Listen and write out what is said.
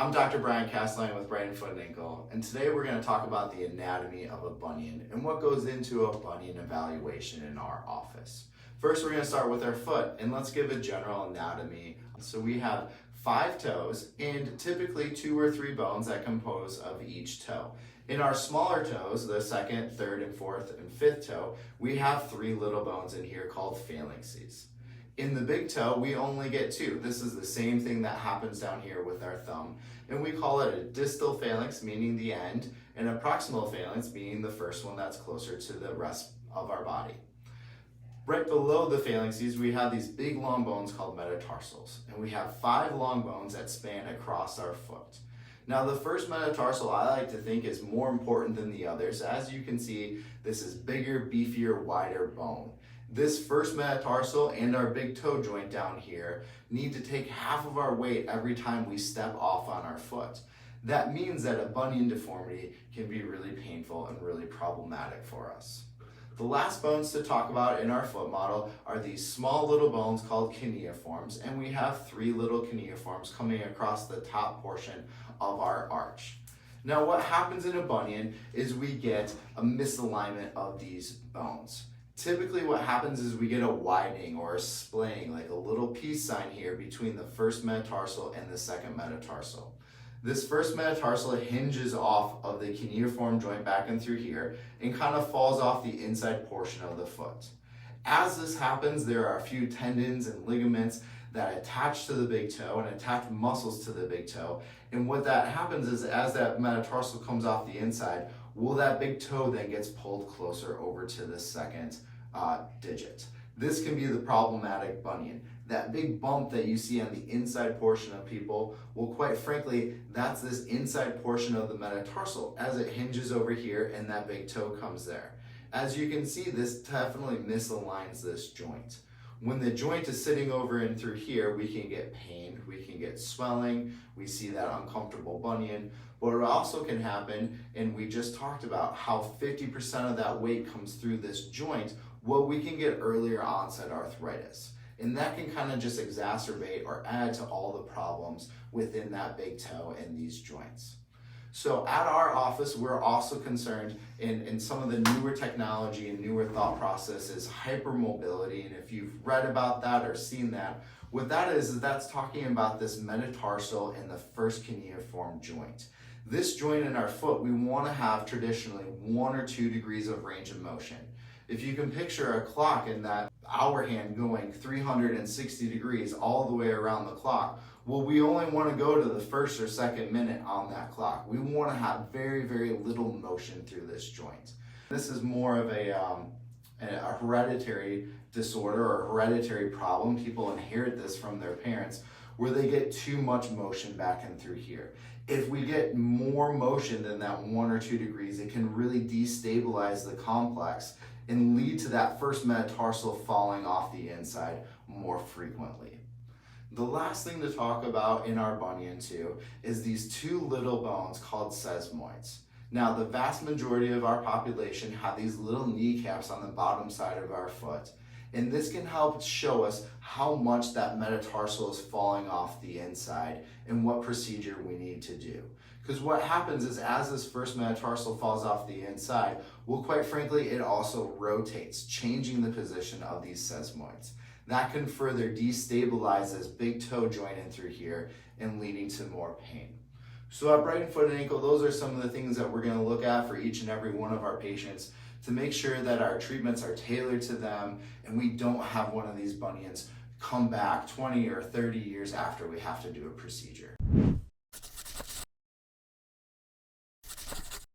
I'm Dr. Brian Castelein with Brighton Foot and Ankle, and today we're going to talk about the anatomy of a bunion and what goes into a bunion evaluation in our office. First, we're going to start with our foot, and let's give a general anatomy. So we have 5 toes and typically 2 or 3 bones that compose of each toe. In our smaller toes, the second, third, and fourth, and fifth toe, we have 3 little bones in here called phalanxes. In the big toe, we only get 2. This is the same thing that happens down here with our thumb. And we call it a distal phalanx, meaning the end, and a proximal phalanx, being the first one that's closer to the rest of our body. Right below the phalanxes, we have these big long bones called metatarsals. And we have 5 long bones that span across our foot. Now, the first metatarsal I like to think is more important than the others. As you can see, this is bigger, beefier, wider bone. This first metatarsal and our big toe joint down here need to take half of our weight every time we step off on our foot. That means that a bunion deformity can be really painful and really problematic for us. The last bones to talk about in our foot model are these small little bones called cuneiforms, and we have 3 little cuneiforms coming across the top portion of our arch. Now, what happens in a bunion is we get a misalignment of these bones. Typically what happens is we get a widening or a splaying, like a little peace sign here between the first metatarsal and the second metatarsal. This first metatarsal hinges off of the cuneiform joint back and through here and kind of falls off the inside portion of the foot. As this happens, there are a few tendons and ligaments that attach to the big toe and attach muscles to the big toe. And what that happens is as that metatarsal comes off the inside, that big toe then gets pulled closer over to the second digit. This can be the problematic bunion. That big bump that you see on the inside portion of people, well, quite frankly, that's this inside portion of the metatarsal as it hinges over here and that big toe comes there. As you can see, this definitely misaligns this joint. When the joint is sitting over and through here, we can get pain, we can get swelling, we see that uncomfortable bunion, but it also can happen, and we just talked about how 50% of that weight comes through this joint, we can get earlier onset arthritis. And that can kind of just exacerbate or add to all the problems within that big toe and these joints. So at our office, we're also concerned in some of the newer technology and newer thought processes, hypermobility. And if you've read about that or seen that, what that is that's talking about this metatarsal and the first cuneiform joint. This joint in our foot, we want to have traditionally 1 or 2 degrees of range of motion. If you can picture a clock in that hour hand going 360 degrees all the way around the clock, we only want to go to the first or second minute on that clock. We want to have very, very little motion through this joint. This is more of a hereditary disorder or hereditary problem. People inherit this from their parents where they get too much motion back and through here. If we get more motion than that 1 or 2 degrees, it can really destabilize the complex and lead to that first metatarsal falling off the inside more frequently. The last thing to talk about in our bunion too is these 2 little bones called sesamoids. Now, the vast majority of our population have these little kneecaps on the bottom side of our foot. And this can help show us how much that metatarsal is falling off the inside and what procedure we need to do. Because what happens is as this first metatarsal falls off the inside, quite frankly, it also rotates, changing the position of these sesamoids. That can further destabilize this big toe joint in through here and leading to more pain. So at Brighton Foot and Ankle, those are some of the things that we're going to look at for each and every one of our patients to make sure that our treatments are tailored to them and we don't have one of these bunions come back 20 or 30 years after we have to do a procedure.